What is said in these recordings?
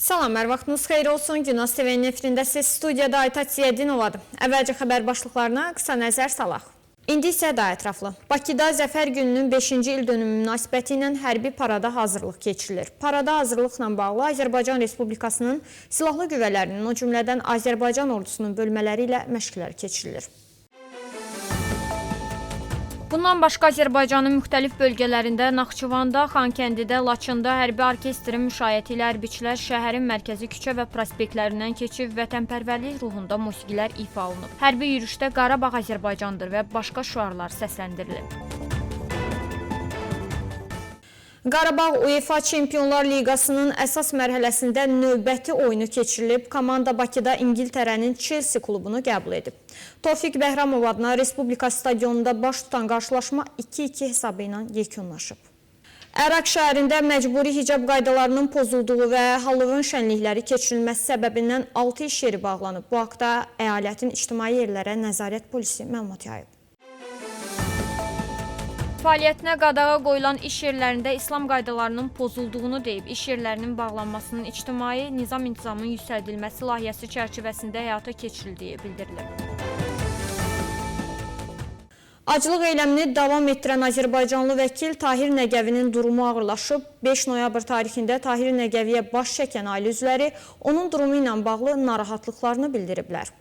Salam, hər vaxtınız xeyir olsun. Günas TV-nin efirində siz studiyada Aytaç Ziyədinovadır. Əvvəlcə xəbər başlıqlarına qısa nəzər salaq. İndi isə daha ətraflı. Bakıda Zəfər gününün 5-ci il dönümü münasibəti ilə hərbi parada hazırlıq keçirilir. Parada hazırlıqla bağlı Azərbaycan Respublikasının silahlı qüvvələrinin, o cümlədən Azərbaycan ordusunun bölmələri ilə məşqlər keçirilir. Bundan başqa Azərbaycanın müxtəlif bölgələrində, Naxçıvanda, Xankəndidə, Laçında hərbi orkestrin müşayiəti ilə hərbiçilər şəhərin mərkəzi küçə və prospektlərindən keçib vətənpərvərlik ruhunda musiqilər ifa olunub. Hərbi yürüşdə Qarabağ Azərbaycandır və başqa şüarlar səsləndirilib. Qarabağ UEFA Çempionlar Liqasının əsas mərhələsində növbəti oyunu keçirilib. Komanda Bakıda İngiltərənin Chelsea klubunu qəbul edib. Tofiq Bəhramov adına Respublika stadionunda baş tutan qarşılaşma 2-2 hesabı ilə yekunlaşıb. Ərak şəhərində məcburi hicab qaydalarının pozulduğu və Halloween şənlikləri keçirilməsi səbəbindən 6 iş yeri bağlanıb. Bu haqda əyalətin ictimai yerlərə nəzarət polisi məlumat yayıb. Fəaliyyətinə qadağa qoyulan iş yerlərində İslam qaydalarının pozulduğunu deyib, iş yerlərinin bağlanmasının ictimai nizam-intizamın yüksəldilməsi layihəsi çərçivəsində həyata keçirildiyi bildirilib. Aclıq eyləmini davam etdirən Azərbaycanlı vəkil Tahir Nəgəvinin durumu ağırlaşıb. 5 noyabr tarixində Tahir Nəgəviyə baş çəkən ailə üzvləri onun durumu ilə bağlı narahatlıqlarını bildiriblər.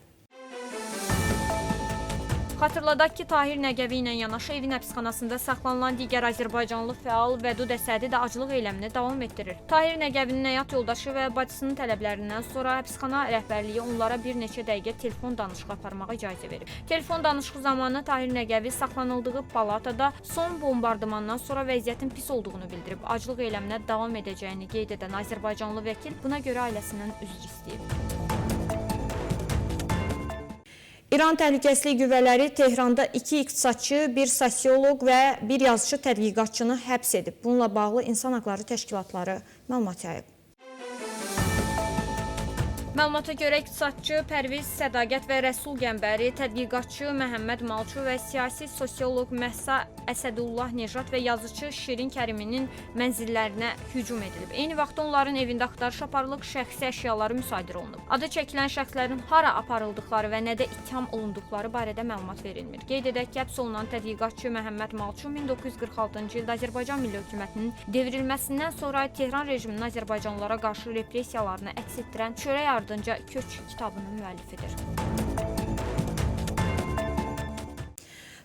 Xatırladaq ki, Tahir Nəgəvi ilə yanaşı evin həbsxanasında saxlanılan digər Azərbaycanlı fəal Vədud Əsədi də aclıq eyləmini davam etdirir. Tahir Nəgəvinin həyat yoldaşı və bacısının tələblərindən sonra həbsxana rəhbərliyi onlara bir neçə dəqiqə telefon danışığı aparmağa icazə verib. Telefon danışığı zamanı Tahir Nəgəvi saxlanıldığı palatada son bombardımandan sonra vəziyyətin pis olduğunu bildirib. Aclıq eyləminə davam edəcəyini qeyd edən Azərbaycanlı vəkil buna görə ailəsindən üzr istəyib. İran təhlükəsizlik qüvvələri Tehranda 2 iqtisadçı, 1 sosioloq və 1 yazıcı tədqiqatçını həbs edib. Bununla bağlı insan haqları təşkilatları məlumat yayıb. Məlumata görə iqtisadçı Pərviz Sədaqət və Rəsul Qəmbəri, tədqiqatçı Məhəmməd Malçu və siyasi sosioloq Məhsa Əsədullah Nejad və yazıcı Şirin Kəriminin mənzillərinə hücum edilib. Eyni vaxtda onların evində axtarış aparılıb, şəxsi əşyaları müsadirə olunub. Adı çəkilən şəxslərin hara aparıldıqları və nədə ittiham olunduqları barədə məlumat verilmir. Qeyd edək ki, həbs olunan tədqiqatçı Məhəmməd Malçu 1946-cı ildə Azərbaycan Milli Hökumətinin devrilməsindən sonra Tehran rejiminin Azərbaycanlılara qarşı repressiyalarını əks etdirən Çörək ardınca Köç kitabının müəllifidir.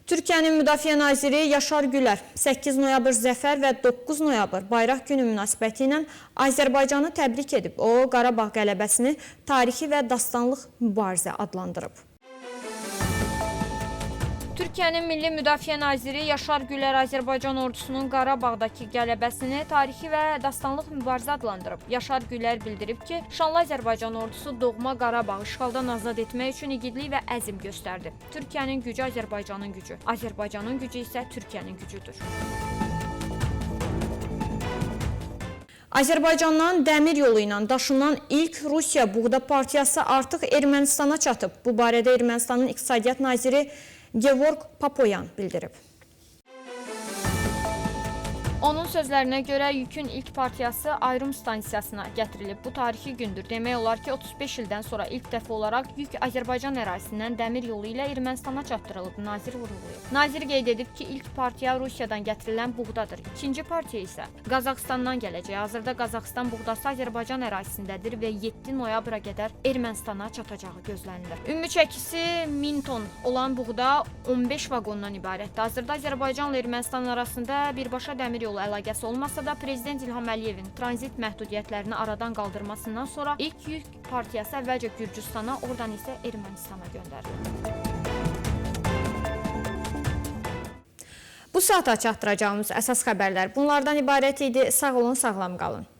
Türkiyənin Müdafiə Naziri Yaşar Gülər 8 noyabr Zəfər və 9 noyabr Bayraq günü münasibəti ilə Azərbaycanı təbrik edib. O, Qarabağ qələbəsini tarixi və dastanlıq mübarizə adlandırıb. Türkiyənin Milli Müdafiə Naziri Yaşar Gülər Azərbaycan ordusunun Qarabağdakı qələbəsini tarixi və dastanlıq mübarizə adlandırıb. Yaşar Gülər bildirib ki, şanlı Azərbaycan ordusu doğma Qarabağı işğaldan azad etmək üçün igidlik və əzm göstərdi. Türkiyənin gücü Azərbaycanın gücü, Azərbaycanın gücü isə Türkiyənin gücüdür. Azərbaycandan dəmir yolu ilə daşınan ilk Rusiya buğda partiyası artıq Ermənistana çatıb. Bu barədə Ermənistanın İqtisadiyyat Naziri Gevorg Papoyan bildirib. Onun sözlərinə görə yükün ilk partiyası ayrım stansiyasına gətirilib. Bu tarixi gündür. Demək olar ki, 35 ildən sonra ilk dəfə olaraq yük Azərbaycan ərazisindən dəmir yolu ilə Ermənistana çatdırılıb, nazir vurğulayıb. Nazir qeyd edib ki, ilk partiya Rusiyadan gətirilən buğdadır. İkinci partiya isə Qazaxıstandan gələcək. Hazırda Qazaxıstan buğdası Azərbaycan ərazisindədir və 7 noyabra qədər Ermənistana çatacağı gözlənilir. Ümumi çəkisi 1000 ton olan buğda 15 vaqondan ibarətdir. Hazırda Azərbaycanla Ermənistan arasında birbaşa dəmir yolu əlaqəsi olmasa da Prezident İlham Əliyevin tranzit məhdudiyyətlərini aradan qaldırmasından sonra ilk yük partiyası əvvəlcə Gürcüstana, oradan isə Ermənistana göndərilib. Bu saata çatdıracağımız əsas xəbərlər bunlardan ibarət idi. Sağ olun, sağlam qalın.